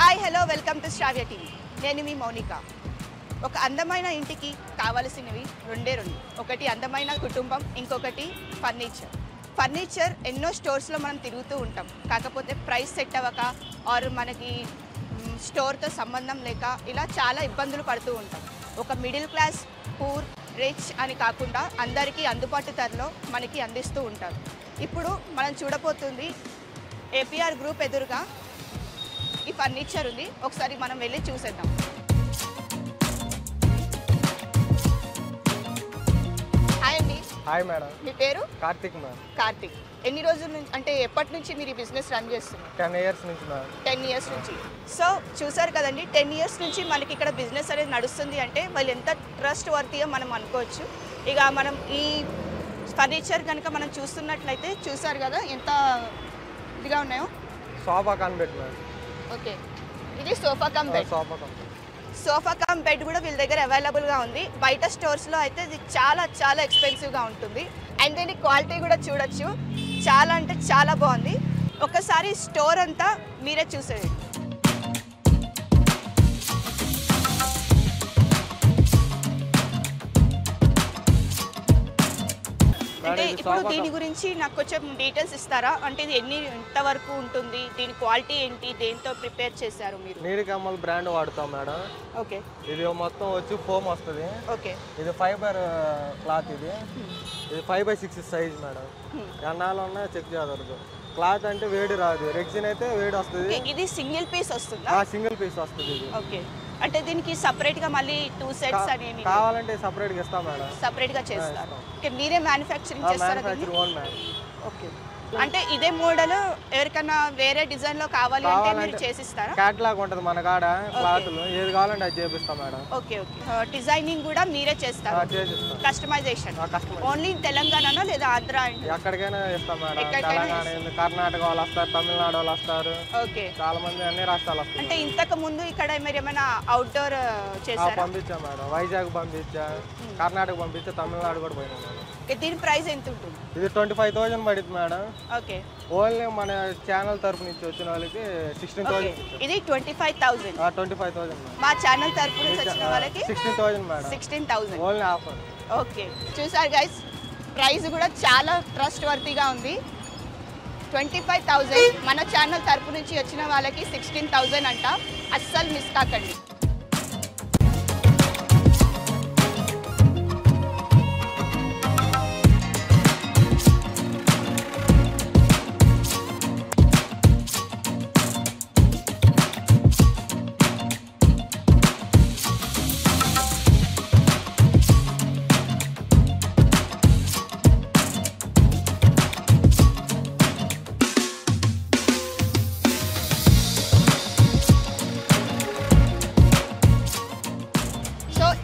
Hi hello welcome to Shravya TV. నేను మీ మౌనిక. ఒక అందమైన ఇంటికి కావాల్సినవి రెండే రెండు. ఒకటి అందమైన కుటుంబం, ఇంకొకటి ఫర్నిచర్. ఫర్నిచర్ ఎన్నో స్టోర్స్లో మనం తిరుగుతూ ఉంటాం, కాకపోతే ప్రైస్ సెట్ అవ్వక ఆర్ మనకి స్టోర్తో సంబంధం లేక ఇలా చాలా ఇబ్బందులు పడుతూ ఉంటాం. ఒక మిడిల్ క్లాస్, పూర్, రిచ్ అని కాకుండా అందరికీ అందుబాటు ధరలో మనకి అందిస్తూ ఉంటారు. ఇప్పుడు మనం చూడబోతుంది ఏపీఆర్ గ్రూప్ ఎదురుగా ఈ ఫర్నిచర్ ఉంది. ఒకసారి మనం వెళ్ళి చూసేద్దాం. హాయ్ అండి. Hi madam. మీ పేరు? కార్తిక్ మేడం. కార్తిక్. ఎన్ని రోజుల నుంచి, అంటే ఎప్పటి నుంచి మీరు ఈ బిజినెస్ రన్ చేస్తున్నారు? 10 years నుంచి మేడం. 10 years నుంచి. సో చూసారు కదండి, 10 years నుంచి మనకి ఇక్కడ బిజినెస్ అనేది నడుస్తుంది అంటే వాళ్ళు ఎంత ట్రస్ట్ వర్తీయో మనం అనుకోవచ్చు. ఇక మనం ఈ ఫర్నిచర్ కనుక మనం చూస్తున్నట్లయితే చూసారు కదా ఎంత ఇదిగా ఉన్నాయో. సోఫా కాన్ బెడ్ మేడం. ఓకే, ఇది sofa cum bed. Sofa cum bed కూడా వీళ్ళ దగ్గర అవైలబుల్గా ఉంది. బయట స్టోర్స్లో అయితే ఇది చాలా చాలా ఎక్స్పెన్సివ్గా ఉంటుంది. అండ్ దీని క్వాలిటీ కూడా చూడొచ్చు, చాలా అంటే చాలా బాగుంది. ఒకసారి స్టోర్ అంతా మీరే చూసేయండి. అంటే ఇప్పుడు దీని గురించి నాకు కొంచెం డీటెయిల్స్ ఇస్తారా? అంటే ఇది ఎంత వరకు ఉంటుంది, దీని క్వాలిటీ ఏంటి, దేంతో ప్రిపేర్ చేశారు మీరు? నీడికమ్మల్ బ్రాండ్ వాడుతాం మేడం. ఓకే. ఇది మొత్తం వచ్చి ఫోమ్ వస్తుంది. ఓకే. ఇది ఫైబర్ క్లాత్. ఇది 5x6 సైజ్ మేడం. ఎన్నాళ్ళు ఉన్నా చెక్ చేయగలరు. క్లాత్ అంటే వేడి రాదు, రెక్సిన్ అయితే వేడి వస్తుంది. ఇది సింగిల్ పీస్ వస్తుందా? సింగిల్ పీస్ వస్తుంది ఇది. ఓకే. అంటే దీనికి సపరేట్ గా మళ్ళీ 2 సెట్స్ అనేవి కావాలంటే సపరేట్ గా ఇస్తాం మేడం. సపరేట్ గా చేస్తారు. ఓకే, మీరే మ్యానుఫ్యాక్చరింగ్ చేస్తారా? Own madam. ఓకే. అంటే ఇదే మోడల్ ఎవరికైనా వేరే డిజైన్ లో కావాలి అంటే మీరు చేసిస్తారా? క్యాటలాగ్ ఉంటుంది మన కాడ, క్లాత్లు ఏది కావాలంటే అది చేపిస్తాం మేడం. ఓకే. ఓకే. డిజైనింగ్ కూడా మీరే చేస్తారు? కస్టమైజేషన్ ఓన్లీ తెలంగాణలో లేదా ఆంధ్ర? ఎక్కడికైనా ఇస్తాం మేడం. తెలంగాణ, కర్ణాటక వాళ్ళు వస్తారు, తమిళనాడు వాళ్ళు వస్తారు. ఓకే. చాలా మంది అన్ని రాష్ట్రాలు వస్తారు. అంటే ఇంతకు ముందు ఇక్కడ మీరు ఏమైనా అవుట్డోర్ చేశారా? పంపించాం మేడం. వైజాగ్ పంపించా, కర్ణాటక పంపించా, తమిళనాడు కూడా పోయినా మేడం. దీని ప్రైస్ ఎంత ఉంటుంది? ఇది 25,000 పడుతుంది మేడం. ఓకే. ఓన్లీ మన ఛానల్ తరపు నుంచి వచ్చిన వాళ్ళకి 16,000. ఇది 25,000. 25,000 మా ఛానల్ తరపు నుంచి వచ్చిన వాళ్ళకి 16,000 మేడం. 16,000 only offer. ఓకే. చూసారు గైస్, ప్రైస్ కూడా చాలా ట్రస్ట్ వర్తీగా ఉంది. 25,000 మన ఛానల్ తరపు నుంచి వచ్చిన వాళ్ళకి 16,000 అంట. అస్సలు మిస్ కాకండి.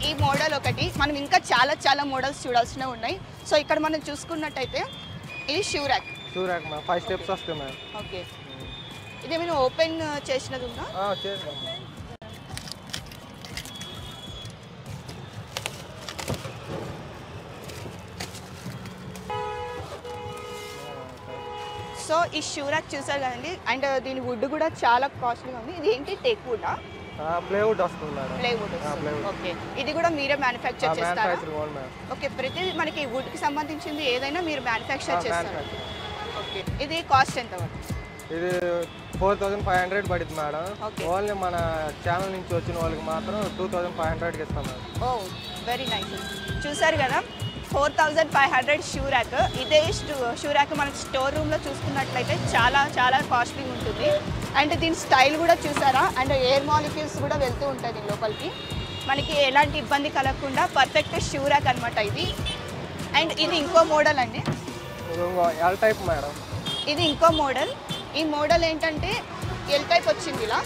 ఈ మోడల్ ఒకటి, మనం ఇంకా చాలా చాలా మోడల్స్ చూడాల్సినవి ఉన్నాయి. సో ఇక్కడ మనం చూసుకున్నట్టయితే ఇది షూ ర్యాక్. 5 స్టెప్స్ వస్తాయి మేడం. ఓకే. ఇది మేము ఓపెన్ చేసినది ఉందా? చేద్దాం. సో ఈ షూ ర్యాక్ చూసారు కదండి. అండ్ దీని వుడ్ కూడా చాలా కాస్ట్లీగా ఉంది. ఇది ఏంటి, టేక్ వుడ్? ప్లేవుడ్ వస్తుంది మేడం. ప్లేవుడ్. ఓకే. ఇది కూడా మీరే మ్యానుఫ్యాక్చర్ చేస్తారా? ఓకే. ప్రతి మనకి వుడ్ కి సంబంధించింది ఏదైనా మీరు మ్యానుఫ్యాక్చర్ చేస్తారా? ఓకే. ఇది కాస్ట్ ఎంత పడుతుంది? ఇది 4,500 పడుతుంది మేడం. ఓన్లీ మన ఛానల్ నుంచి వచ్చిన వాళ్ళకి మాత్రం 2,500కి ఇస్తాం మేడం. Oh very nice. చూసారు కదా, 4,500 షూ ర్యాక్. ఇదే షూ ర్యాక్ మన స్టోర్ రూమ్లో చూసుకున్నట్లయితే చాలా చాలా కాస్ట్లీ ఉంటుంది. అండ్ దీని స్టైల్ కూడా చూసారా, అండ్ ఎయిర్ మాలిక్యూల్స్ కూడా వెళ్తూ ఉంటాయి దీని లోపలికి. మనకి ఎలాంటి ఇబ్బంది కలగకుండా పర్ఫెక్ట్ షూ ర్యాక్ అనమాట ఇది. అండ్ ఇది ఇంకో మోడల్ అండి. L type madam. ఇది ఇంకో మోడల్. ఈ మోడల్ ఏంటంటే ఎల్ టైప్ వచ్చింది ఇలా,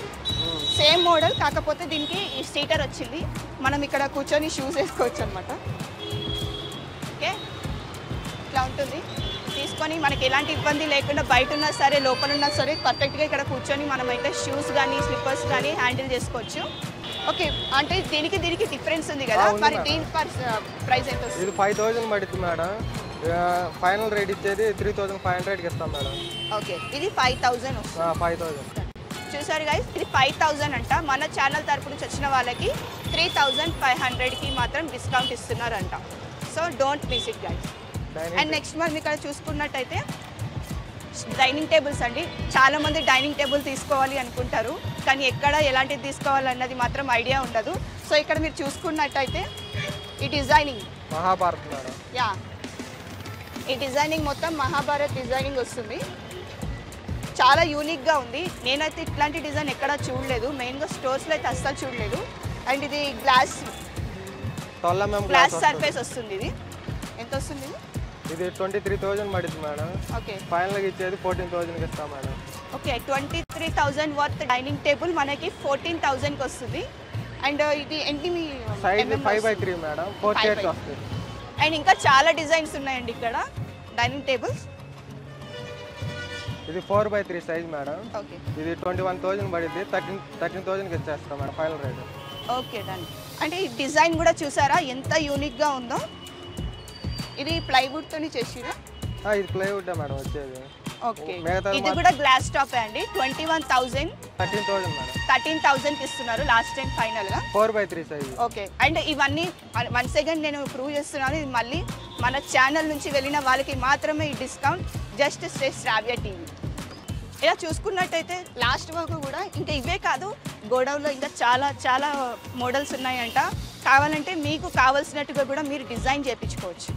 సేమ్ మోడల్, కాకపోతే దీనికి సీటర్ వచ్చింది. మనం ఇక్కడ కూర్చొని షూస్ వేసుకోవచ్చు అనమాట. ఓకే, ఇట్లా ఉంటుంది. తీసుకొని మనకి ఎలాంటి ఇబ్బంది లేకుండా బయట ఉన్నా సరే లోపల ఉన్నా సరే పర్ఫెక్ట్గా ఇక్కడ కూర్చొని మనమైతే షూస్ కానీ స్లిప్పర్స్ కానీ హ్యాండిల్ చేసుకోవచ్చు. ఓకే. అంటే దీనికి డిఫరెన్స్ ఉంది కదా, మరి దీని ప్రైస్ ఎంత వస్తుంది? ఇది 5,000 పడుతుంది మేడం. ఫైనల్ రేట్ ఇచ్చేది 3,500కి ఇస్తాం మేడం. ఓకే. ఇది 5,000 వస్తుంది. 5,000. చూసారు గైస్, ఇది 5000 అంట. మన ఛానల్ తరపు నుంచి వచ్చిన వాళ్ళకి 3500కి మాత్రం డిస్కౌంట్ ఇస్తున్నారంట. So don't miss it guys. And next మనం ఇక్కడ చూసుకున్నట్టయితే డైనింగ్ టేబుల్స్ అండి. చాలామంది డైనింగ్ టేబుల్ తీసుకోవాలి అనుకుంటారు, కానీ ఎక్కడ ఎలాంటిది తీసుకోవాలన్నది మాత్రం ఐడియా ఉండదు. సో ఇక్కడ మీరు చూసుకున్నట్టయితే ఈ డిజైనింగ్ మహాభారత్ మేడం. యా, ఈ డిజైనింగ్ మొత్తం మహాభారత్ డిజైనింగ్ వస్తుంది. చాలా యూనిక్గా ఉంది. నేనైతే ఇట్లాంటి డిజైన్ ఎక్కడా చూడలేదు, మెయిన్గా స్టోర్స్లో అయితే అస్సలు చూడలేదు. అండ్ ఇది గ్లాస్ సర్ఫేస్ వస్తుంది. ఇది ఎంత వస్తుంది? ఇది 23,000 పడుతుంది మేడం. ఓకే, ఫైనల్గా ఇచ్చేది 14,000కి ఇస్తాం madam. Okay, 23,000 worth dining table మనకి 14,000కి వస్తుంది. అండ్ ఇది ఏంటి మీ సైజ్ 5x3 మేడం, 4 చైర్స్ వస్తుంది. అండ్ ఇంకా చాలా డిజైన్స్ ఉన్నాయండి ఇక్కడ డైనింగ్ టేబుల్స్. ఇది 4x3 సైజ్ మేడం. ఓకే, ఇది 21,000 పడింది, 13,000కి ఇచ్చేస్తాం madam final rate. Okay done. అంటే ఈ డిజైన్ కూడా చూసారా ఎంత యూనిక్గా ఉందో. ఇది ప్లైవుడ్తో చేసిరా? ఇది ప్లైవుడ్ మేడం వచ్చేది. ఓకే, ఇది కూడా గ్లాస్ టాప్ అండి. 21,000 13,000 మేడం, 13,000కి ఇస్తున్నారు లాస్ట్ టైం ఫైనల్గా. 4x3 size. ఓకే, అండ్ ఇవన్నీ వన్స్ అగైన్ నేను ప్రూవ్ చేస్తున్నాను, ఇది మళ్ళీ మన ఛానల్ నుంచి వెళ్ళిన వాళ్ళకి మాత్రమే ఈ డిస్కౌంట్. జస్ట్ స్టే శ్రావ్య టీవీ. ఇలా చూసుకున్నట్టయితే లాస్ట్ వరకు కూడా ఇంకా ఇవే కాదు, గోడౌన్లో ఇంకా చాలా చాలా మోడల్స్ ఉన్నాయంట. కావాలంటే మీకు కావాల్సినట్టుగా కూడా మీరు డిజైన్ చేయించుకోవచ్చు.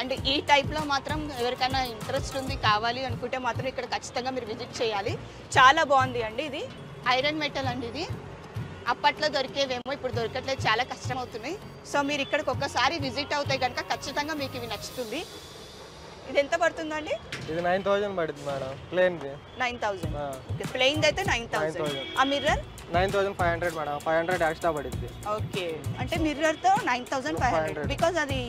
అండ్ ఈ టైప్లో మాత్రం ఎవరికైనా ఇంట్రెస్ట్ ఉంది కావాలి అనుకుంటే మాత్రం ఇక్కడ ఖచ్చితంగా మీరు విజిట్ చేయాలి. చాలా బాగుంది అండి. ఇది ఐరన్ మెటల్ అండి. ఇది అప్పట్లో దొరికేవేమో ఇప్పుడు దొరకట్లేదు, చాలా కష్టం అవుతున్నాయి. సో మీరు ఇక్కడికి ఒక్కసారి విజిట్ అవుతాయి కనుక ఖచ్చితంగా మీకు ఇవి నచ్చుతుంది. ఇది ఎంత పడుతుందండి? ఇది 9,000 పడుతుంది మేడం, ప్లెయిన్ది 9,000. ఓకే, ప్లెయిన్ అయితే 9,000. ఆ మిర్రర్ 9,500 మేడం, 500 ఎక్స్ట్రా పడుద్ది. ఓకే, అంటే మిర్రర్తో 9,500 బికాజ్ అది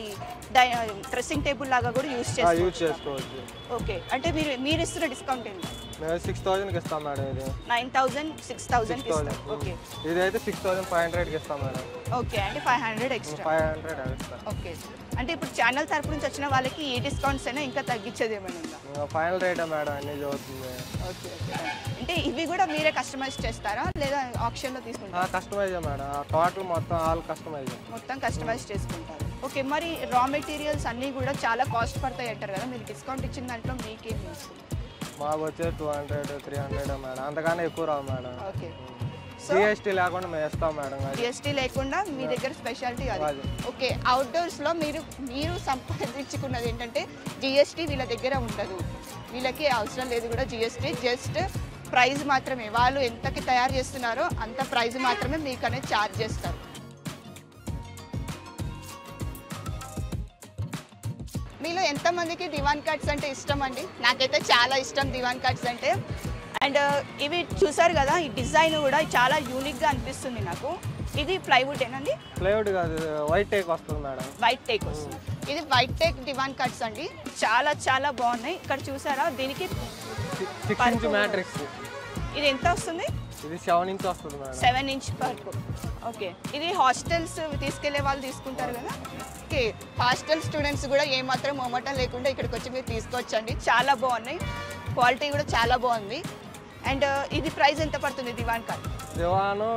డ్రెస్సింగ్ టేబుల్ లాగా కూడా యూజ్ చేసుకోవచ్చు. ఓకే, అంటే మీరు ఇస్తున్న డిస్కౌంట్ ఏంటి? మేము 6,000కి ఇస్తాం మేడం. ఇది 9,000 6,000 ఇస్తాం. ఓకే, ఇది అయితే 6,500కి ఇస్తాం మేడం. ఓకే, అంటే 500 ఎక్స్ట్రా. 500 ఎక్స్ట్రా. ఓకే, అంటే ఇప్పుడు ఛానల్ తరపు నుంచి వచ్చిన వాళ్ళకి ఏ డిస్కౌంట్స్ అయినా ఇంకా తగ్గించేది ఏమైనా ఉందా? ఫైనల్ రేట్ మేడం అన్ని చదువుతుంది. ఓకే, అంటే ఇవి కూడా మీరే కస్టమైజ్ చేస్తారా లేదా ఆప్షన్లో తీసుకుంటారా? కస్టమైజ్ మేడం, టోటల్ మొత్తం ఆల్ కస్టమైజ్, మొత్తం కస్టమైజ్ చేసుకుంటారు. ఓకే, మరి రా మెటీరియల్స్ అన్నీ కూడా చాలా కాస్ట్ పడతాయి అంటారు కదా, మీరు డిస్కౌంట్ ఇచ్చిన దాంట్లో మీకేం వస్తుంది? మాకు వచ్చే 200 300 మేడం, అంతగానే ఎక్కువ రావు మేడం. ఓకే, జిఎస్టీ లేకుండా మేము ఇస్తాం మేడం. జిఎస్టీ లేకుండా మీ దగ్గర స్పెషాలిటీ అది. ఓకే, అవుట్డోర్స్లో మీరు సంపాదించుకున్నది ఏంటంటే జిఎస్టీ వీళ్ళ దగ్గర ఉండదు, వీళ్ళకి అవసరం లేదు కూడా జిఎస్టీ. జస్ట్ ప్రైస్ మాత్రమే, వాళ్ళు ఎంతకి తయారు చేస్తున్నారో అంత ప్రైస్ మాత్రమే మీకు అనేది ఛార్జ్ చేస్తారు. మీలో ఎంతమందికి దివాన్ కట్స్ అంటే ఇష్టం అండి? నాకైతే చాలా ఇష్టం దివాన్ కట్స్ అంటే. అండ్ ఇవి చూసారు కదా, ఈ డిజైన్ కూడా చాలా యూనిక్గా అనిపిస్తుంది నాకు. ఇది ప్లైవుడ్ ఏనండి? ప్లైవుడ్ కాదు, వైట్ టేక్ వస్తుంది మేడం. వైట్ టేక్ వస్తుంది. ఇది వైట్ టేక్ దివాన్ కట్స్ అండి, చాలా చాలా బాగున్నాయి. ఇక్కడ చూసారా, దీనికి 6 ఇంచ్ మ్యాట్రిక్స్. ఇది ఎంత వస్తుంది? ఇది 7 ఇంచ్ వస్తుంది మేడం. 7 ఇంచ్ పరుపు. ఓకే, ఇది హాస్టల్స్ తీసుకెళ్లే వాళ్ళు తీసుకుంటారు కదా. ఓకే, హాస్టల్ స్టూడెంట్స్ కూడా ఏమాత్రం మొమ్మటం లేకుండా ఇక్కడికి వచ్చి మీరు తీసుకోవచ్చండి. చాలా బాగున్నాయి, క్వాలిటీ కూడా చాలా బాగుంది. అండ్ ఇది ప్రైస్ ఎంత పడుతుంది దివాన్ కాట్? దివాను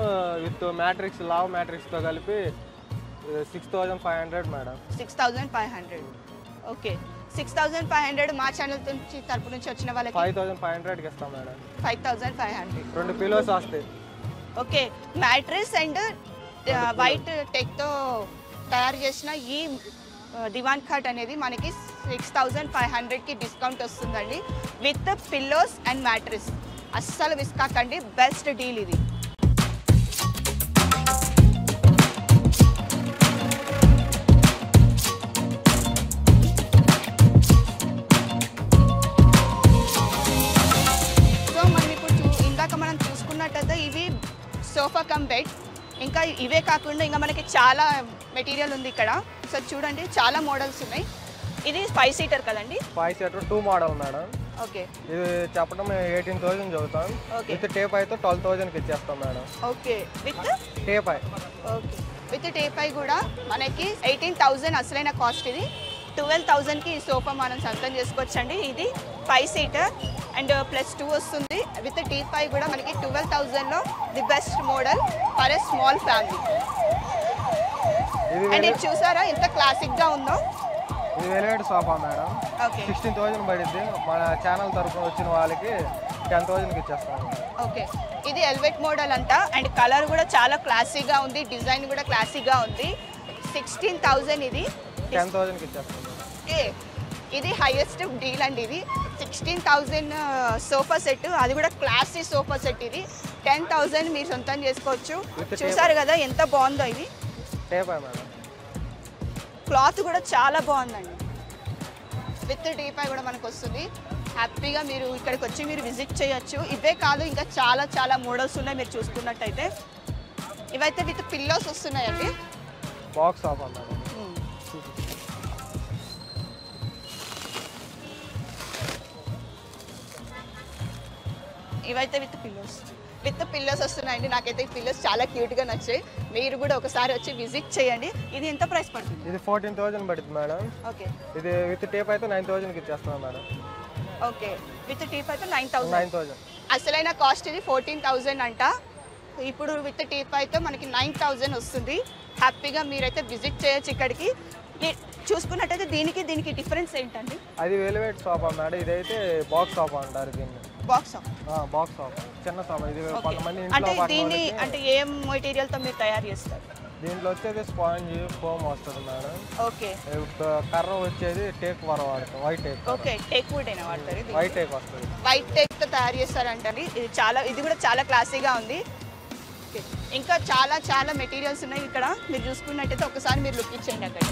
విత్ మ్యాట్రిక్స్ లావ్ మ్యాట్రిక్స్తో కలిపి 6500 మేడం. 6500. ఓకే, 6500 మా ఛానల్ నుంచి తరపు నుంచి వచ్చిన వాళ్ళకి 5500కి ఇస్తాం మేడం. 5500. 2 పిలోస్ వస్తాయి. ఓకే, మ్యాట్రెస్ అండ్ వైట్ టెక్తో తయారు చేసిన ఈ దివాన్ కాట్ అనేది మనకి 6500కి డిస్కౌంట్ వస్తుందండి విత్ పిల్లోస్ అండ్ మ్యాట్రెస్. అస్సలు మిస్ కాకండి, బెస్ట్ డీల్ ఇది. ఇవి సోఫా కమ్ బెడ్. ఇంకా ఇవే కాకుండా ఇంకా మనకి చాలా మెటీరియల్ ఉంది ఇక్కడ. సో చూడండి, చాలా మోడల్స్ ఉన్నాయి. ఇది 5 సీటర్ కదండి? 5 సీటర్ 2 మోడల్ మేడం. ఓకే, ఇది చెప్పడం 18,000 చదువుతాం. విత్ టేప్ అయితే 12,000కి ఇచ్చేస్తాం madam. Okay, with tape I. Okay, with tape I కూడా మనకి 18,000 అసలైన కాస్ట్. ఇది 12,000కి ఈ సోఫా మనం సొంతం చేసుకోవచ్చండి. ఇది 5 సీటర్ అండ్ +2 వస్తుంది. విత్ టీపై కూడా మనకి 12,000లో the best model for a small family. And ఇది చూసారా ఎంత క్లాసిక్గా ఉందో? ఇది వెల్వెట్ సోఫా మేడం. ఓకే, 16,000 పడుద్ది. మన ఛానల్ తరఫున వచ్చిన వాళ్ళకి 10,000కి ఇచ్చేస్తాం. ఓకే, ఇది ఎల్వెట్ మోడల్ అంట. అండ్ కలర్ కూడా చాలా క్లాసీగా ఉంది, డిజైన్ కూడా క్లాసీగా ఉంది. 16,000 ఇది 10,000కి ఇచ్చేస్తాం. ఇది హైయెస్ట్ డీల్ అండి. ఇది 16,000 సోఫా సెట్, అది కూడా క్లాసీ సోఫా సెట్. ఇది 10,000 మీరు సొంతం చేసుకోవచ్చు. చూసారు కదా ఎంత బాగుందో. ఇది క్లాత్ కూడా చాలా బాగుందండి. విత్ టీపై కూడా మనకు వస్తుంది. హ్యాపీగా మీరు ఇక్కడికి వచ్చి మీరు విజిట్ చేయొచ్చు. ఇవే కాదు, ఇంకా చాలా చాలా మోడల్స్ ఉన్నాయి. మీరు చూసుకున్నట్టయితే ఇవైతే విత్ పిల్లోస్ వస్తున్నాయండి. Box sofa madam. ఇవైతే విత్ పిల్లోస్ వస్తున్నాయండి. నాకైతే ఈ పిల్లోస్ చాలా క్యూట్గా నచ్చాయి. మీరు కూడా ఒకసారి వచ్చి విజిట్ చేయండి. ఇది ఎంత ప్రైస్ పడుతుంది? ఇది 14,000 పడుతుంది మేడం. ఓకే, ఇది విత్ టేప్ అయితే 9,000కి ఇచ్చేస్తున్నాం మేడం. ఓకే, విత్ టీప్ అయితే 9,000. అసలైన కాస్ట్ ఇది 14,000 అంట. ఇప్పుడు విత్ టీప్ అయితే మనకి 9,000 వస్తుంది. హ్యాపీగా మీరైతే విజిట్ చేయొచ్చు ఇక్కడికి. చూసుకున్నట్టయితే దీనికి డిఫరెన్స్ ఏంటండి? అది వెల్వెట్ సోఫా మేడం. ఇదైతే బాక్స్ సోఫా అంటారు దీన్ని. బాక్స్ సోఫా చిన్న సోఫా. ఇది కొంతమంది అంటే ఏ మెటీరియల్ తో మీరు తయారు చేస్తారు? దీంట్లో వచ్చేది స్పాంజ్ ఫోమ్ వస్తుంది మేడం. ఓకే, కర్ర వచ్చేది టేక్ వర వాడతాం. White take. Okay, teak wood అయినా వాడతారు. వైట్ టేక్ వస్తుంది. వైట్ టేక్ తో తయారు చేస్తారంటండి. ఇది కూడా చాలా క్లాసీగా ఉంది. ఇంకా చాలా చాలా మెటీరియల్స్ ఉన్నాయి ఇక్కడ. మీరు చూసుకున్నట్టయితే ఒకసారి మీరు లుక్ ఇచ్చేయండి అక్కడ.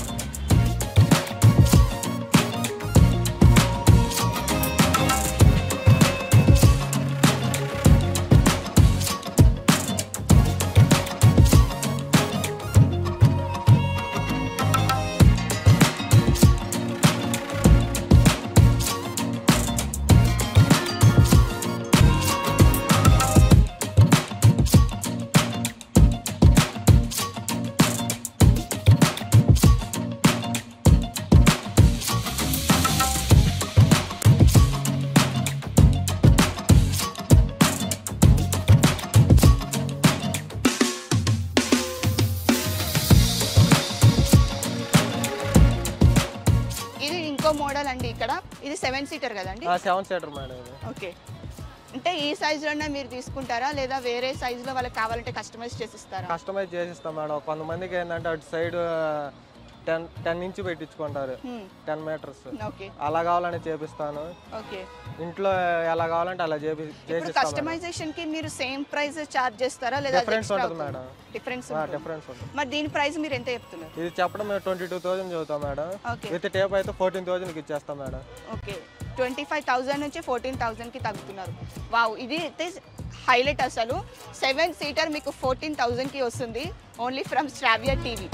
మోడల్ అండి. ఇక్కడ ఇది 7 సీటర్ కదండి? 7 సీటర్ మేడం. ఓకే, అంటే ఈ సైజులోనే మీరు తీసుకుంటారా లేదా వేరే సైజులో వాళ్ళకి కావాలంటే కస్టమైజ్ చేసిస్తారా? కస్టమైజ్ చేసిస్తాం మేడం. కొంతమందికి ఏంటంటే అటు సైడ్ 10 ఇంచ్ పెట్టించుకుంటారు, 10 మీటర్స్. అలా కావాలని చేపిస్తాను. ఇంట్లో ఎలా కావాలంటే అలా చేపిస్తాను. కస్టమైజేషన్ కి మీరు సేమ్ ప్రైస్ చార్జ్ చేస్తారా లేదా డిఫరెన్స్ ఉంటుంది మేడం? డిఫరెన్స్ ఉంటుంది. మరి దీని ప్రైస్ మీరు ఎంత చెప్తున్నారు? ఇది చెప్పడం 22,000 చదువుతాం మేడం. విత్ టేప్ అయితే 14,000కి ఇచ్చేస్తాం మేడం. ఓకే, 25,000 నుంచి 14,000కి తగ్గుతున్నారు. వావ్, ఇది అయితే హైలైట్ అసలు. 7 సీటర్ మీకు 14,000కి వస్తుంది ఓన్లీ ఫ్రమ్ శ్రావ్య టీవీ.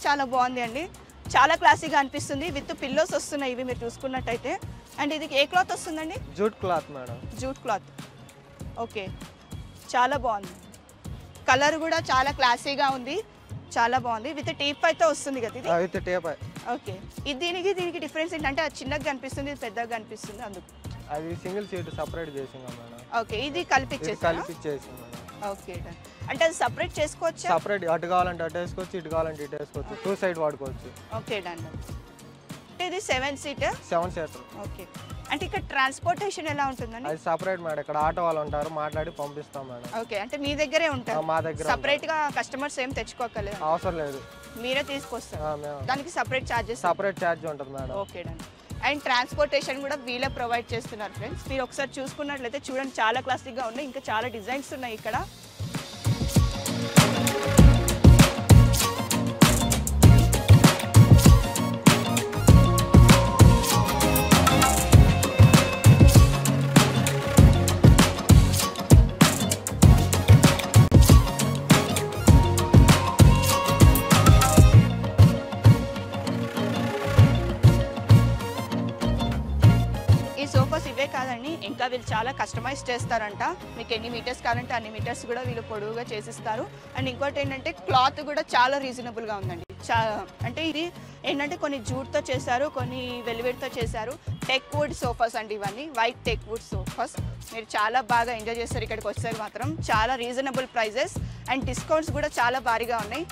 చాలా బాగుంది అండి. చాలా క్లాసీగా అనిపిస్తుంది. విత్ పిల్లోస్ వస్తున్నాయి ఇవి మీరు చూసుకున్నట్టయితే. అండ్ ఇది ఏ క్లాత్ వస్తుందండి? Jute cloth madam. Jute cloth. Okay, చాలా బాగుంది. కలర్ కూడా చాలా క్లాసీగా ఉంది, చాలా బాగుంది. విత్ టీప్ అయితే వస్తుంది కదా ఇది? విత్ టీప్. ఓకే, ఇది దీనికి డిఫరెన్స్ ఏంటంటే అది చిన్నగా కనిపిస్తుంది, ఇది పెద్దగా కనిపిస్తుంది అందుకు. అది సింగిల్ సీట్ సెపరేట్ చేసిందా మేడం? ఓకే, ఇది కలిపిచ్చేసి. ఓకే, అంటే అది సపరేట్ చేసుకోవచ్చు? సపరేట్, అటు కావాలంటే అటు వేసుకోవచ్చు, ఇటు కావాలంటే ఇటు వేసుకోవచ్చు, 2 సైడ్ వాడుకోవచ్చు. Okay done. అంటే ఇది 7 సీటర్. ఓకే, అంటే ఇక్కడ ట్రాన్స్పోర్టేషన్ ఎలా ఉంటుందండి? అది సపరేట్ మేడం, ఇక్కడ ఆటో వాళ్ళు ఉంటారు, మాట్లాడి పంపిస్తాం మేడం. ఓకే, అంటే మీ దగ్గరే ఉంటారు? మా దగ్గర. సపరేట్ గా కస్టమర్స్ ఏం తెచ్చుకోకలేదు? అవసరం లేదు, మీరే తీసుకొస్తారు. దానికి సపరేట్ చార్జెస్? సపరేట్ చార్జ్ ఉంటుంది madam. Okay done. And transportation కూడా వీళ్ళే ప్రొవైడ్ చేస్తున్నారు ఫ్రెండ్స్. మీరు ఒకసారి చూసుకున్నట్లయితే చూడండి, చాలా క్లాసిక్గా ఉన్నాయి, ఇంకా చాలా డిజైన్స్ ఉన్నాయి ఇక్కడ. ఇవే కాదండి, ఇంకా వీళ్ళు చాలా కస్టమైజ్ చేస్తారంట. మీకు ఎన్ని మీటర్స్ కావాలంటే అన్ని మీటర్స్ కూడా వీళ్ళు పొడవుగా చేసిస్తారు. అండ్ ఇంకోటి ఏంటంటే క్లాత్ కూడా చాలా రీజనబుల్గా ఉందండి. అంటే ఇది ఏంటంటే కొన్ని జూట్తో చేశారు, కొన్ని వెల్వెట్తో చేశారు. టెక్ వుడ్ సోఫాస్ అండి ఇవన్నీ, వైట్ టెక్ వుడ్ సోఫాస్. మీరు చాలా బాగా ఎంజాయ్ చేస్తారు ఇక్కడికి వచ్చేసరికి మాత్రం. చాలా రీజనబుల్ ప్రైజెస్ అండ్ డిస్కౌంట్స్ కూడా చాలా భారీగా ఉన్నాయి.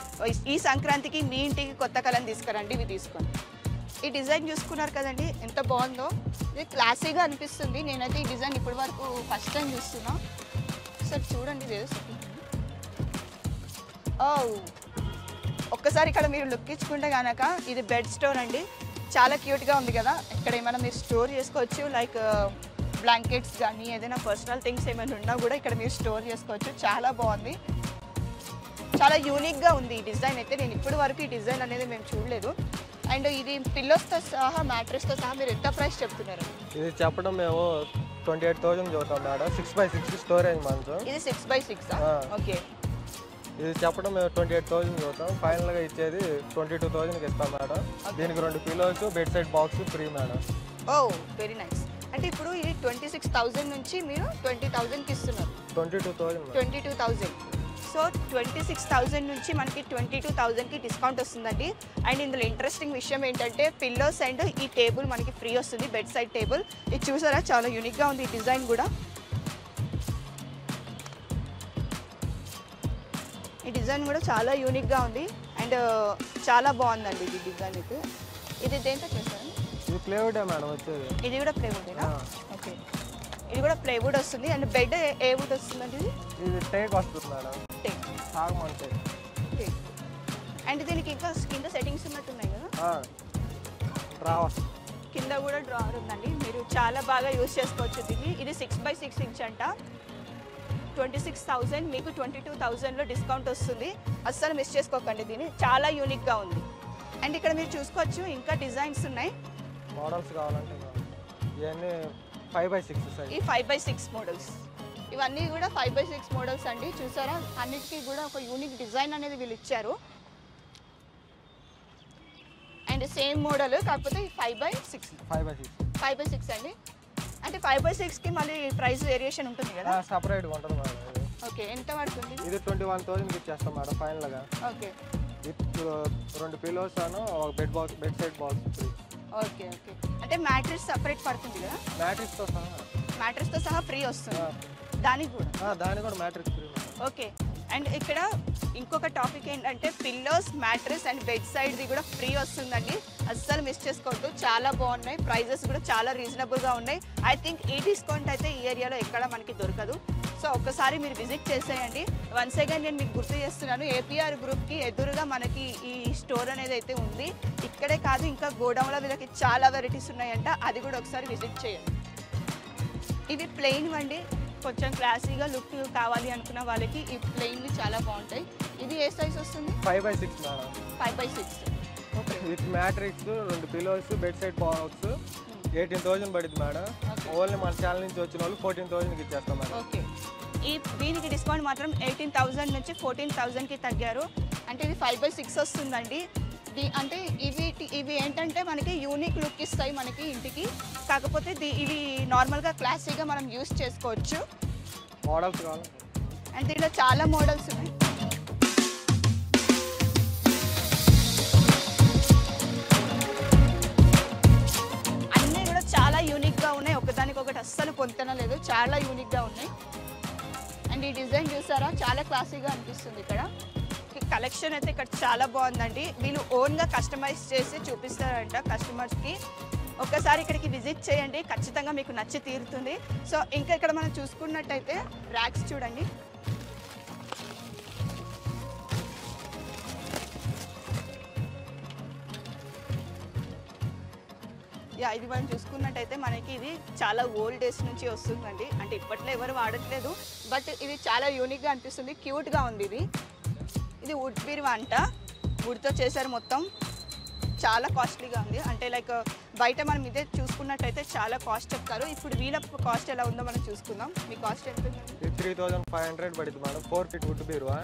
ఈ సంక్రాంతికి మీ ఇంటికి కొత్త కలర్ని తీసుకురండి, ఇవి తీసుకోండి. ఈ డిజైన్ చూసుకున్నారు కదండి, ఎంత బాగుందో. ఇది క్లాసీగా అనిపిస్తుంది. నేనైతే ఈ డిజైన్ ఇప్పటి వరకు ఫస్ట్ టైం చూస్తున్నా. సార్ చూడండి, ఒక్కసారి ఇక్కడ మీరు లుక్ ఇచ్చుకుంటే కనుక ఇది బెడ్ స్టోర్ అండి. చాలా క్యూట్గా ఉంది కదా. ఇక్కడ ఏమైనా మీరు స్టోర్ చేసుకోవచ్చు, లైక్ బ్లాంకెట్స్ కానీ ఏదైనా పర్సనల్ థింగ్స్ ఏమైనా ఉన్నా కూడా ఇక్కడ మీరు స్టోర్ చేసుకోవచ్చు. చాలా బాగుంది, చాలా యూనిక్గా ఉంది ఈ డిజైన్ అయితే. నేను ఇప్పటి వరకు ఈ డిజైన్ అనేది మేము చూడలేదు. అండ్ ఇది పిల్లోస్తో సహా మ్యాట్రెస్తో సహా మీరు ఎంత ప్రైస్ చెప్తున్నారు? ఇది చెప్పడం మేము 28,000 చూద్దాం మేడం. 6x6 స్టోరేజ్ మంచం. ఇది 6x6. ఓకే, ఇది చెప్పడం మేము 28,000 చూద్దాం. ఫైనల్గా ఇచ్చేది 22,000కి ఇస్తాం మేడం. దీనికి 2 pillows, bed side box free madam. Oh very nice. అంటే ఇప్పుడు ఇది 26,000 నుంచి మీరు 20,000కి ఇస్తున్నారు. 22,000. సో 26,000 నుంచి మనకి 22,000కి డిస్కౌంట్ వస్తుందండి. అండ్ ఇందులో ఇంట్రెస్టింగ్ విషయం ఏంటంటే పిల్లోస్ అండ్ ఈ టేబుల్ మనకి ఫ్రీ వస్తుంది, బెడ్ సైడ్ టేబుల్. ఇది చూసారా, చాలా యూనిక్గా ఉంది ఈ డిజైన్ కూడా. ఈ డిజైన్ కూడా చాలా యూనిక్గా ఉంది అండ్ చాలా బాగుందండి ఈ డిజైన్ అయితే. ఇది దేంతో చేస్తారు? ఇది ప్లేవుడ్ మేడం వచ్చేది. ఇది కూడా ప్లేవుడేనా? ఓకే, ఇది కూడా ప్లేవుడ్ వస్తుంది. అండ్ బెడ్ ఏ వుడ్ వస్తుందండి? ఇది టేక్ వస్తుంది మేడం. టేక్. అండ్ దీనికి ఇంకా కింద సెట్టింగ్స్ ఉన్నట్టున్నాయి కదా, కింద కూడా డ్రావర్ ఉందండి. మీరు చాలా బాగా యూజ్ చేసుకోవచ్చు దీన్ని. ఇది 6x6 ఇంచ్ అంట. 26,000 మీకు 22,000లో డిస్కౌంట్ వస్తుంది. అస్సలు మిస్ చేసుకోకండి దీన్ని, చాలా యూనిక్గా ఉంది. అండ్ ఇక్కడ మీరు చూసుకోవచ్చు ఇంకా డిజైన్స్ ఉన్నాయి. మోడల్స్ కావాలంటే ఇవన్నీ 5x6 సైజ్. ఈ 5x6 మోడల్స్, ఇవన్నీ కూడా 5x6 మోడల్స్ అండి. చూసారా, అన్నిటికీ కూడా ఒక యూనిక్ డిజైన్ అనేది వీళ్ళు ఇచ్చారు. అండ్ సేమ్ మోడల్ కాకపోతే 5x6 అండి. అంటే 5x6కి మళ్ళీ ప్రైస్ వేరియేషన్ ఉంటుంది కదా? సపరేట్గా ఉంటుంది మేడం. ఓకే, ఎంత పడుతుంది? ఇది 21,000కి ఇచ్చేస్తాం మేడం ఫైనల్గా. ఓకే, విత్ 2 పిల్లోస్ అను ఒక bed side box free. Okay okay, అంటే మ్యాట్రెస్ సపరేట్ పడుతుంది కదా? మ్యాట్రెస్తో సహా ఫ్రీ వస్తుంది. దానికి కూడా మ్యాట్రెస్ ఫ్రీ. ఓకే, అండ్ ఇక్కడ ఇంకొక టాపిక్ ఏంటంటే పిల్లోస్, మ్యాట్రెస్ అండ్ బెడ్ సైడ్ది కూడా ఫ్రీ వస్తుందండి. అస్సలు మిస్ చేసుకోవద్దు, చాలా బాగున్నాయి. ప్రైజెస్ కూడా చాలా రీజనబుల్గా ఉన్నాయి. ఐ థింక్ ఈ డిస్కౌంట్ అయితే ఈ ఏరియాలో ఎక్కడ మనకి దొరకదు. సో ఒక్కసారి మీరు విజిట్ చేసేయండి. వన్స్ అగైన్ నేను మీకు గుర్తు చేస్తున్నాను, ఏపీఆర్ గ్రూప్కి ఎదురుగా మనకి ఈ స్టోర్ అనేది అయితే ఉంది. ఇక్కడే కాదు, ఇంకా గోడౌన్లో వీళ్ళకి చాలా వెరైటీస్ ఉన్నాయంట, అది కూడా ఒకసారి విజిట్ చేయండి. ఇవి ప్లెయిన్ అండి, కొంచెం క్లాసీగా లుక్ కావాలి అనుకున్న వాళ్ళకి ఈ ప్లెయిన్వి చాలా బాగుంటాయి. ఇది ఏ సైజ్ వస్తుంది? 5x6 madam. 5x6. Okay, with matrix, 2 pillows, bed side box 18,000 పడుతుంది మేడం. ఓన్లీ మన ఛానల్ నుంచి వచ్చిన వాళ్ళు 14,000కి ఇచ్చేస్తాం మేడం. ఓకే, దీనికి డిస్కౌంట్ మాత్రం 18,000 నుంచి 14,000కి తగ్గారు. అంటే ఇది 5x6 వస్తుందండి. అంటే ఇవి ఏంటంటే మనకి యూనిక్ లుక్ ఇస్తాయి మనకి ఇంటికి. కాకపోతే ఇవి నార్మల్గా క్లాసీగా మనం యూస్ చేసుకోవచ్చు. మోడల్స్ కావాలి అండ్ దీంట్లో చాలా మోడల్స్ ఉన్నాయి. అన్నీ కూడా చాలా యూనిక్గా ఉన్నాయి, ఒకదానికొకటి అస్సలు పొంతనలేదు, చాలా యూనిక్గా ఉన్నాయి. అండ్ ఈ డిజైన్ చూసారా, చాలా క్లాసీగా అనిపిస్తుంది. ఇక్కడ కలెక్షన్ అయితే ఇక్కడ చాలా బాగుందండి. వీళ్ళు ఓన్గా కస్టమైజ్ చేసి చూపిస్తారంట కస్టమర్స్కి. ఒక్కసారి ఇక్కడికి విజిట్ చేయండి, ఖచ్చితంగా మీకు నచ్చి తీరుతుంది. సో ఇంకా ఇక్కడ మనం చూసుకున్నట్టయితే ర్యాక్స్ చూడండి. ఇది మనం చూసుకున్నట్టయితే మనకి ఇది చాలా ఓల్డ్ డేస్ నుంచి వస్తుందండి. అంటే ఇప్పట్లో ఎవరు వాడట్లేదు, బట్ ఇది చాలా యూనిక్గా అనిపిస్తుంది, క్యూట్గా ఉంది. ఇది వుడ్ బీరువా అంట, వుడ్తో చేశారు మొత్తం. చాలా కాస్ట్లీగా ఉంది. అంటే లైక్ బయట మనం ఇదే చూసుకున్నట్టయితే చాలా కాస్ట్ చెప్తారు. ఇప్పుడు వీళ్ళ కాస్ట్ ఎలా ఉందో మనం చూసుకుందాం. మీ కాస్ట్ ఎంత ఉందండి? 3500 పడుతుంది మేడం. 4 ఫీట్ వుడ్ బీరువా.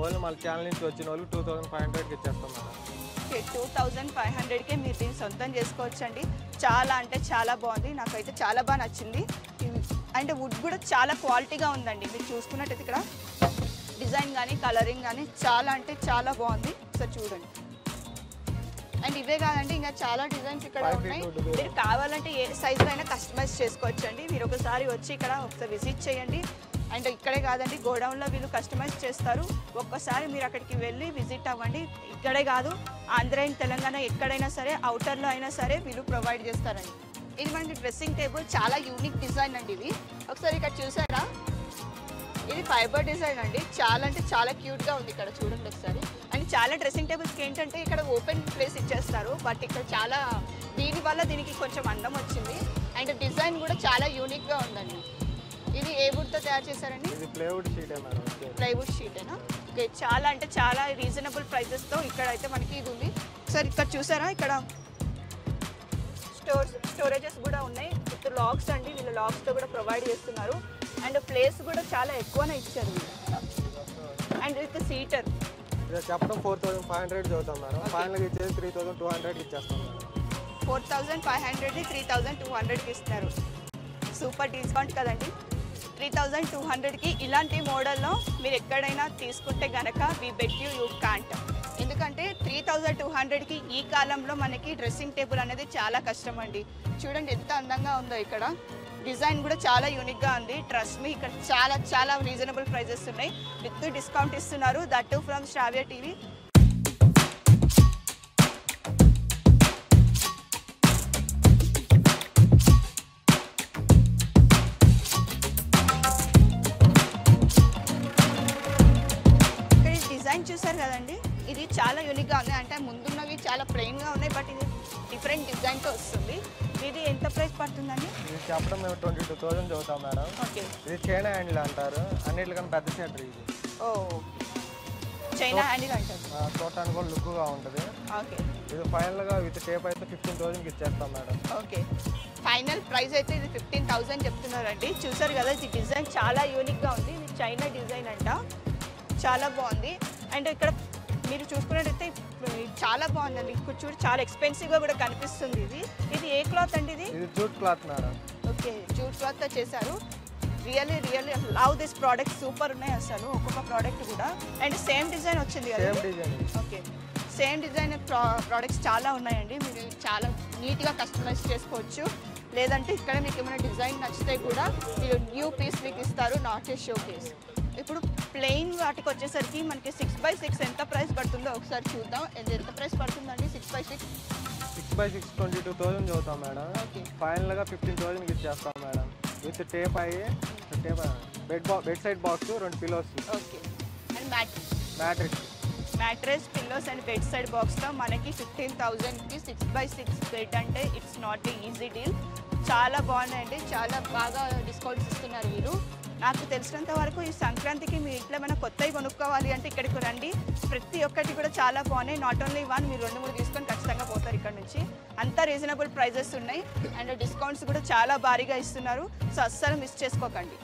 ఓన్లీ మన ఛానల్ నుంచి వచ్చిన వాళ్ళు 2500కి ఇచ్చేస్తాం మేడం. 2500కే మీరు దీన్ని సొంతం చేసుకోవచ్చండి. చాలా అంటే చాలా బాగుంది, నాకైతే చాలా బాగా నచ్చింది. అండ్ వుడ్ కూడా చాలా క్వాలిటీగా ఉందండి. మీరు చూసుకున్నట్టయితే ఇక్కడ డిజైన్ కానీ కలరింగ్ కానీ చాలా అంటే చాలా బాగుంది. ఒకసారి చూడండి. అండ్ ఇవే కాదండి, ఇంకా చాలా డిజైన్స్ ఇక్కడ ఉన్నాయి. మీరు కావాలంటే ఏ సైజులో అయినా కస్టమైజ్ చేసుకోవచ్చండి. మీరు ఒకసారి వచ్చి ఇక్కడ ఒకసారి విజిట్ చేయండి. అండ్ ఇక్కడే కాదండి, గోడౌన్లో వీళ్ళు కస్టమైజ్ చేస్తారు. ఒక్కసారి మీరు అక్కడికి వెళ్ళి విజిట్ అవ్వండి. ఇక్కడే కాదు, ఆంధ్ర అండ్ తెలంగాణ ఎక్కడైనా సరే, అవుటర్లో అయినా సరే వీళ్ళు ప్రొవైడ్ చేస్తారండి. ఇది మనకి డ్రెస్సింగ్ టేబుల్, చాలా యూనిక్ డిజైన్ అండి ఇది. ఒకసారి ఇక్కడ చూసారా, ఇది ఫైబర్ డిజైన్ అండి. చాలా అంటే చాలా క్యూట్గా ఉంది. ఇక్కడ చూడండి ఒకసారి. అండ్ చాలా డ్రెస్సింగ్ టేబుల్స్కి ఏంటంటే ఇక్కడ ఓపెన్ ప్లేస్ ఇచ్చేస్తారు, బట్ ఇక్కడ చాలా దీనివల్ల దీనికి కొంచెం అందం వచ్చింది. అండ్ డిజైన్ కూడా చాలా యూనిక్గా ఉందండి. ఇది ఏ వుడ్తో తయారు చేశారండి? ఇది ప్లైవుడ్ షీటే మేడం. ప్లైవుడ్ షీటేనా? ఓకే. చాలా అంటే చాలా రీజనబుల్ ప్రైజెస్తో ఇక్కడ అయితే మనకి ఇది ఉంది. ఒకసారి ఇక్కడ చూసారా, ఇక్కడ స్టోరేజెస్ కూడా ఉన్నాయి. విత్ లాక్స్ అండి, వీళ్ళు లాక్స్తో కూడా ప్రొవైడ్ చేస్తున్నారు. అండ్ ప్లేస్ కూడా చాలా ఎక్కువనే ఇచ్చారు. అండ్ విత్ సీటర్ చెప్పడం 4500 చదువుతాం మేడం. ఫైనల్గా ఇచ్చేది 3200కి ఇచ్చేస్తాం మేడం. 4500ని 3200కి ఇస్తున్నారు. సూపర్ డిస్కౌంట్ కదండి. 3200కి ఇలాంటి మోడల్లో మీరు ఎక్కడైనా తీసుకుంటే గనక వి బెట్ యూ కాంట్. ఎందుకంటే 3200కి ఈ కాలంలో మనకి డ్రెస్సింగ్ టేబుల్ అనేది చాలా కష్టం అండి. చూడండి ఎంత అందంగా ఉందో. ఇక్కడ డిజైన్ కూడా చాలా యూనిక్గా ఉంది. ట్రస్ట్ మీ, ఇక్కడ చాలా చాలా రీజనబుల్ ప్రైజెస్ ఉన్నాయి. విత్ డిస్కౌంట్ ఇస్తున్నారు, that too from Shravya TV. Design చూసారు కదండి, ఇది చాలా యూనిక్గా ఉంది. అంటే ముందున్నవి చాలా ప్లెయిన్గా ఉన్నాయి, బట్ ఇది డిఫరెంట్ డిజైన్తో వస్తుంది. ఇది ఎంత ప్రైస్ పడుతుందండి? ఇది చెప్పడం మేము 22,000 చదువుతాం మేడం. ఓకే. ఇది చైనా హ్యాండిల్ అంటారు, అన్నిటికన్నా పెద్ద షట్టర్ ఇది. ఓ, చైనా హ్యాండిల్ అంటారు. చూడటానికి కూడా లుక్గా ఉంటుంది. ఓకే. ఇది ఫైనల్గా విత్ టేప్ అయితే 15,000కి ఇచ్చేస్తాం మేడం. ఓకే. ఫైనల్ ప్రైస్ అయితే ఇది 15,000 చెప్తున్నారండి. చూసారు కదా, ఇది డిజైన్ చాలా యూనిక్గా ఉంది. ఇది చైనా డిజైన్ అంట, చాలా బాగుంది. అండ్ ఇక్కడ మీరు చూసుకున్నట్టయితే చాలా బాగుందండి. ఇప్పుడు చూడు, చాలా ఎక్స్పెన్సివ్గా కూడా కనిపిస్తుంది. ఇది ఏ క్లాత్ అండి? ఇది jute cloth madam. Okay, jute క్లాత్తో చేశారు. Really love this product, super ఉన్నాయి అసలు ఒక్కొక్క ప్రోడక్ట్ కూడా. అండ్ సేమ్ డిజైన్ వచ్చింది కదా? Same design. Okay, same design products చాలా ఉన్నాయండి. మీరు చాలా నీట్గా కస్టమైజ్ చేసుకోవచ్చు. లేదంటే ఇక్కడ మీకు ఏమైనా డిజైన్ నచ్చితే కూడా మీరు న్యూ పీస్ మీకు ఇస్తారు, నాట్ ఏ షో పీస్. ఇప్పుడు ప్లెయిన్ వాటికి వచ్చేసరికి మనకి 6x6 ఎంత ప్రైస్ పడుతుందో ఒకసారి చూద్దాం. ఎంత ప్రైస్ పడుతుందండి 6x6? 6x6 22,000 చదువుతాం మేడం. ఫైనల్గా 15,000కి ఇచ్చేస్తాం మేడం. విత్ టేప్ అయ్యి bed side box, 2 pillows. Okay. And mattress, pillows and bed side బాక్స్తో మనకి 15,000కి 6x6 బెడ్ అంటే it's not a easy deal. చాలా బాగున్నాయండి, చాలా బాగా డిస్కౌంట్స్ ఇస్తున్నారు వీరు. నాకు తెలిసినంత వరకు ఈ సంక్రాంతికి మీ ఇంట్లో ఏమైనా కొత్తవి కొనుక్కోవాలి అంటే ఇక్కడికి రండి. ప్రతి ఒక్కటి కూడా చాలా బాగున్నాయి. నాట్ ఓన్లీ వన్, మీరు 2-3 తీసుకొని ఖచ్చితంగా పోతారు ఇక్కడ నుంచి. అంతా రీజనబుల్ ప్రైజెస్ ఉన్నాయి అండ్ డిస్కౌంట్స్ కూడా చాలా భారీగా ఇస్తున్నారు. సో అస్సలు మిస్ చేసుకోకండి.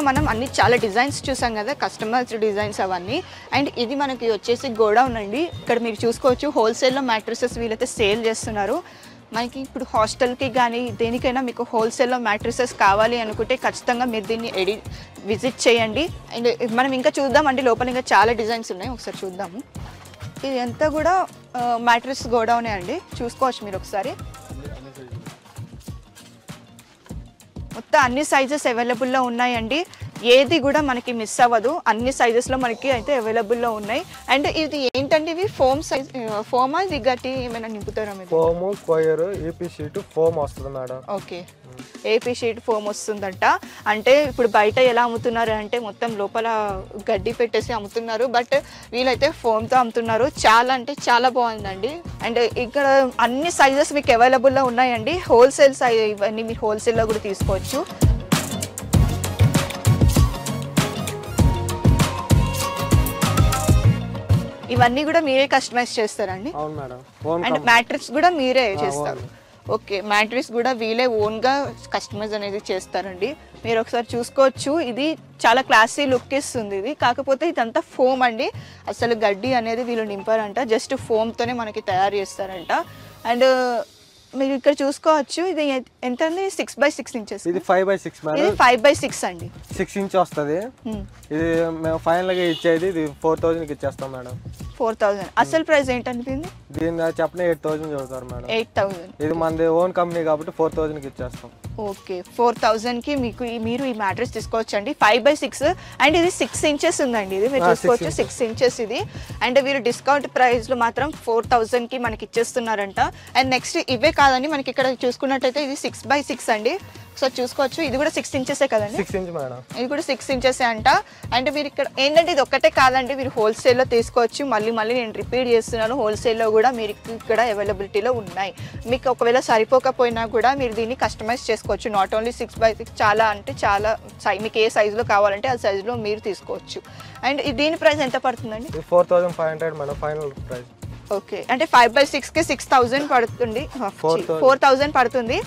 మనం అన్ని చాలా డిజైన్స్ చూసాం కదా, కస్టమైజ్డ్ డిజైన్స్ అవన్నీ. అండ్ ఇది మనకి వచ్చేసి గోడౌన్ అండి. ఇక్కడ మీరు చూసుకోవచ్చు హోల్సేల్లో మ్యాట్రిసెస్ వీళ్ళైతే సేల్ చేస్తున్నారు. మనకి ఇప్పుడు హాస్టల్కి కానీ దేనికైనా మీకు హోల్సేల్లో మ్యాట్రిసెస్ కావాలి అనుకుంటే ఖచ్చితంగా మీరు దీన్ని విజిట్ చేయండి. అండ్ మనం ఇంకా చూద్దామండి, లోపల ఇంకా చాలా డిజైన్స్ ఉన్నాయి, ఒకసారి చూద్దాము. ఇది అంతా కూడా మ్యాట్రిస్ గోడౌనే అండి, చూసుకోవచ్చు మీరు ఒకసారి. మొత్తం అన్ని సైజెస్ అవైలబుల్లో ఉన్నాయండి, ఏది కూడా మనకి మిస్ అవ్వదు, అన్ని సైజెస్లో మనకి అయితే అవైలబుల్లో ఉన్నాయి. అండ్ ఇది ఏంటంటే ఇవి ఫోమ్ సైజ్, ఫోమా ఇది గట్టి ఏమైనా నింపుతారా మీరు? Foam coir AP sheet foam వస్తుంది madam. Okay, AP sheet foam వస్తుందంట. అంటే ఇప్పుడు బయట ఎలా అమ్ముతున్నారు అంటే మొత్తం లోపల గడ్డి పెట్టేసి అమ్ముతున్నారు, బట్ వీళ్ళైతే ఫోమ్తో అమ్ముతున్నారు. చాలా అంటే చాలా బాగుందండి. అండ్ ఇక్కడ అన్ని సైజెస్ మీకు అవైలబుల్లో ఉన్నాయండి, హోల్సేల్ సైజ్ ఇవన్నీ మీరు హోల్సేల్లో కూడా తీసుకోవచ్చు. ఇవన్నీ కూడా మీరే కస్టమైజ్ చేస్తారండి? అవును మేడం. అండ్ మ్యాట్రిక్స్ కూడా మీరే చేస్తారు? ఓకే, మ్యాట్రిక్స్ కూడా వీళ్ళే ఓన్గా కస్టమైజ్ అనేది చేస్తారండి. మీరు ఒకసారి చూసుకోవచ్చు, ఇది చాలా క్లాసీ లుక్ ఇస్తుంది ఇది. కాకపోతే ఇదంతా ఫోమ్ అండి, అసలు గడ్డి అనేది వీళ్ళు నింపారంట, జస్ట్ ఫోమ్తోనే మనకి తయారు చేస్తారంట. అండ్ మీరు ఇక్కడ చూసుకోవచ్చు, ఇది ఎంత అండి? 6x6 inches. ఇది 5x6 మేడం. ఇది 5x6 అండి, 6 ఇంచ్ వస్తుంది. ఇది మేము ఫైనల్గా ఇచ్చేది ఇది 4000కి ఇచ్చేస్తాం మేడం. 4000. అసలు ప్రైస్ ఏంటంటే దీని చెప్పిన 8000 చదువుతారు మేడం. 8000. ఇది మనది ఓన్ కంపెనీ కాబట్టి 4000కి ఇచ్చేస్తాం. ఓకే, 4000కి మీకు మీరు ఈ మ్యాట్రిక్స్ తీసుకోవచ్చు అండి, 5x6. అండ్ ఇది 6 ఇంచెస్ ఉందండి, ఇది మీరు చూసుకోవచ్చు 6 ఇంచెస్ ఇది. అండ్ వీరు డిస్కౌంట్ ప్రైస్లో మాత్రం 4000కి మనకి ఇచ్చేస్తున్నారంట. అండ్ నెక్స్ట్ ఇవే కాదండి, మనకి ఇక్కడ చూసుకున్నట్టయితే ఇది 6x6 అండి, సో చూసుకోవచ్చు. ఇది కూడా 6 ఇంచెసే కదండి? 6 ఇంచ్ మేడం. ఇది కూడా 6 ఇంచెసే అంట. అండ్ మీరు ఇక్కడ ఏంటంటే ఇది ఒక్కటే కాదండి, మీరు హోల్సేల్లో తీసుకోవచ్చు. మళ్ళీ నేను రిపీట్ చేస్తున్నాను, హోల్సేల్లో కూడా మీరు ఇక్కడ అవైలబిలిటీలో ఉన్నాయి. మీకు ఒకవేళ సరిపోకపోయినా కూడా మీరు దీన్ని కస్టమైజ్ చేసుకోవచ్చు. నాట్ ఓన్లీ 6x6, చాలా అంటే చాలా మీకు ఏ సైజులో కావాలంటే ఆ సైజులో మీరు తీసుకోవచ్చు. అండ్ దీని ప్రైస్ ఎంత పడుతుందండి? 4500 మేడం ఫైనల్ ప్రైస్. ఓకే, అంటే 5x6కి 6000 పడుతుంది, 4000 పడుతుంది.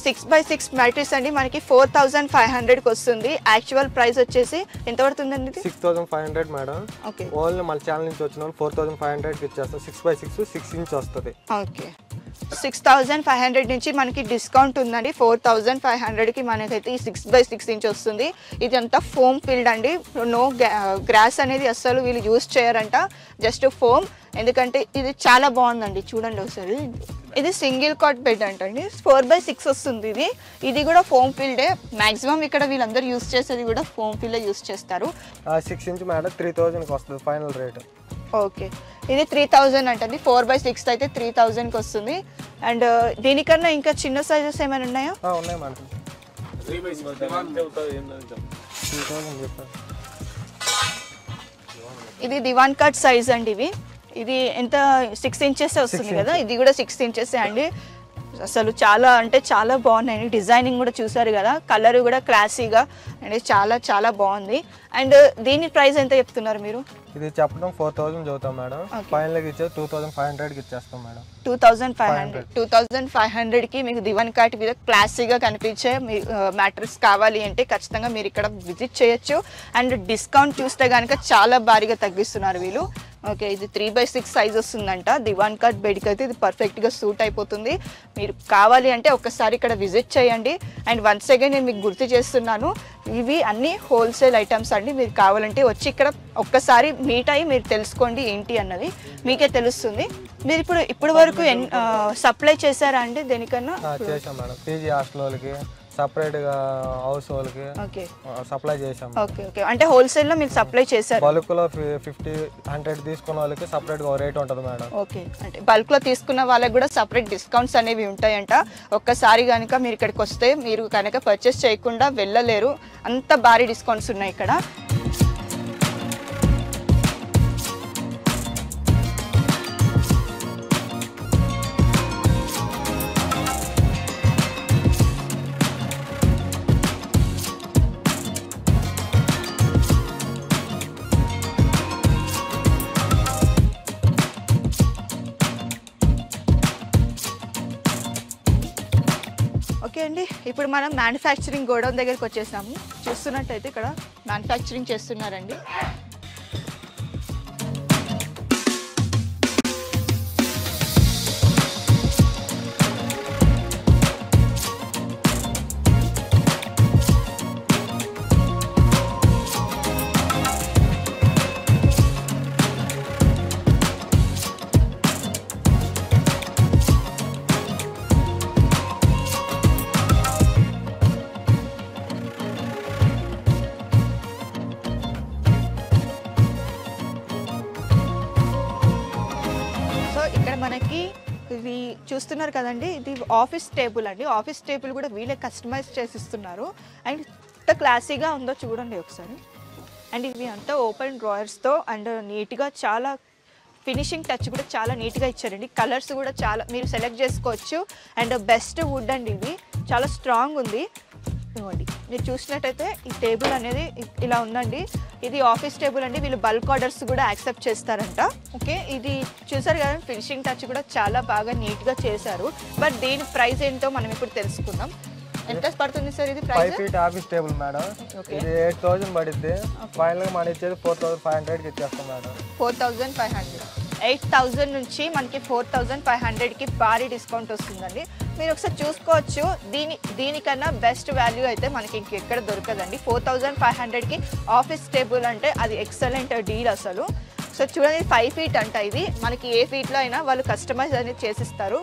6x6 మ్యాట్రిక్స్ అండి మనకి 4500కి వస్తుంది. యాక్చువల్ ప్రైస్ వచ్చేసి ఎంత పడుతుందండి? 6500 మేడం. ఓకే, ఓన్లీ మన ఛానల్ నుంచి వచ్చిన 4500కి ఇచ్చేస్తాం. 6x6 6 ఇంచ్ వస్తుంది. ఓకే, 6500 నుంచి మనకి డిస్కౌంట్ ఉందండి. 4500కి మనకైతే ఈ 6x6 ఇంచ్ వస్తుంది. ఇది అంతా ఫోమ్ ఫిల్డ్ అండి, నో గ్రాస్ అనేది అస్సలు వీళ్ళు యూజ్ చేయరంట, జస్ట్ ఫోమ్. ఎందుకంటే ఇది చాలా బాగుందండి, చూడండి ఒకసారి. ఇది సింగిల్ కాట్ బెడ్ అంటండి, 4x6 వస్తుంది. ఇది కూడా ఫోమ్ ఫిల్డే. మాక్సిమం ఇక్కడ వీళ్ళందరూ యూజ్ చేసేది కూడా ఫోమ్ ఫిల్డే యూజ్ చేస్తారు. 6 ఇంచ్ మేడం 3000కి వస్తుంది ఫైనల్ రేట్. ఓకే, ఇది 3000 అంటండి, 4x6 అయితే 3000కి వస్తుంది. అండ్ దీనికన్నా ఇంకా చిన్న సైజెస్ ఏమైనా ఉన్నాయా? ఉన్నాయి మేడం. 3000 చెప్పారు. ఇది దివాన్ కట్ సైజ్ అండి. ఇది ఎంత? 6 ఇంచెస్ వస్తుంది కదా, ఇది కూడా 6 ఇంచెస్ అండి. అసలు చాలా అంటే చాలా బాగున్నాయి, డిజైనింగ్ కూడా చూసారు కదా, కలర్ కూడా క్లాసీగా అండ్ చాలా చాలా బాగుంది. అండ్ దీని ప్రైస్ ఎంత చెప్తున్నారు మీరు? ఇది చెప్పడం 4000 చదువుతాం మేడం, ఫైనల్గా ఇచ్చే 2500కి ఇచ్చేస్తాం మేడం. 2500కి మీకు దివాన్ కాట్ మీద క్లాసీగా కనిపించే మ్యాట్రిక్స్ కావాలి అంటే ఖచ్చితంగా మీరు ఇక్కడ విజిట్ చేయొచ్చు. అండ్ డిస్కౌంట్ చూస్తే కనుక చాలా భారీగా తగ్గిస్తున్నారు వీళ్ళు. ఓకే, ఇది 3x6 సైజ్ వస్తుందంట, దివాన్ కాట్ బెడ్కి అయితే ఇది పర్ఫెక్ట్గా సూట్ అయిపోతుంది. మీరు కావాలి అంటే ఒక్కసారి ఇక్కడ విజిట్ చేయండి. అండ్ వన్స్ అగైన్ నేను మీకు గుర్తు చేస్తున్నాను, ఇవి అన్ని హోల్సేల్ ఐటమ్స్ అండి. మీరు కావాలంటే వచ్చి ఇక్కడ ఒక్కసారి మీట్ అయ్యి మీరు తెలుసుకోండి ఏంటి అన్నది, మీకే తెలుస్తుంది. మీరు ఇప్పుడు వరకు సప్లై చేశారా అండి దేనికన్నా? చేసాం మేడం, పీజీ హాస్టల్ వాళ్ళకి, సపరేట్గా హౌస్ వాళ్ళకి సప్లై చేసాం. ఓకే ఓకే, అంటే హోల్సేల్లో మీరు సప్లై చేశారు? బల్క్లో 50-100 తీసుకున్న వాళ్ళకి సపరేట్గా రేట్ ఉంటుంది మేడం. ఓకే, అంటే బల్క్లో తీసుకున్న వాళ్ళకి కూడా సపరేట్ డిస్కౌంట్స్ అనేవి ఉంటాయంట. ఒక్కసారి కనుక మీరు ఇక్కడికి వస్తే మీరు కనుక పర్చేస్ చేయకుండా వెళ్ళలేరు, అంత భారీ డిస్కౌంట్స్ ఉన్నాయి ఇక్కడ. ఓకే అండి, ఇప్పుడు మనం మ్యానుఫ్యాక్చరింగ్ గోడౌన్ దగ్గరికి వచ్చేసాము. చూస్తున్నట్టయితే ఇక్కడ మ్యానుఫ్యాక్చరింగ్ చేస్తున్నారండి. మనకి ఇవి చూస్తున్నారు కదండి, ఇది ఆఫీస్ టేబుల్ అండి. ఆఫీస్ టేబుల్ కూడా వీళ్ళే కస్టమైజ్ చేసిస్తున్నారు. అండ్ ఎంత క్లాసీగా ఉందో చూడండి ఒకసారి. అండ్ ఇవి అంతా ఓపెన్ డ్రాయర్స్తో అండ్ నీట్గా చాలా ఫినిషింగ్ టచ్ కూడా చాలా నీట్గా ఇచ్చారండి. కలర్స్ కూడా చాలా మీరు సెలెక్ట్ చేసుకోవచ్చు. అండ్ బెస్ట్ వుడ్ అండి, ఇది చాలా స్ట్రాంగ్ ఉంది. ఇవ్వండి, మీరు చూసినట్టయితే ఈ టేబుల్ అనేది ఇలా ఉందండి. ఇది ఆఫీస్ టేబుల్ అండి. వీళ్ళు బల్క్ ఆర్డర్స్ కూడా యాక్సెప్ట్ చేస్తారంట. ఓకే, ఇది చూసారు కదా, ఫినిషింగ్ టచ్ కూడా చాలా బాగా నీట్గా చేశారు. బట్ దీని ప్రైస్ ఏంటో మనం ఇప్పుడు తెలుసుకుందాం. ఎంత పడుతుంది సార్ ఇది price? 5 feet office table madam. ఇది 8,000 పడుద్ది. ఫైనల్గా మనం ఇచ్చేది 4,500కి ఇచ్చేస్తాం మేడం. 4,500. 8,000 నుంచి మనకి 4,500కి భారీ డిస్కౌంట్ వస్తుందండి. మీరు ఒకసారి చూసుకోవచ్చు. దీనికన్నా బెస్ట్ వాల్యూ అయితే మనకి ఇంకెక్కడ దొరకదండి. 4,500కి ఆఫీస్ టేబుల్ అంటే అది ఎక్సలెంట్ డీల్ అసలు. సో చూడండి, 5 feet అంట. ఇది మనకి ఏ ఫీట్లో అయినా వాళ్ళు కస్టమైజ్ అనేది చేసిస్తారు.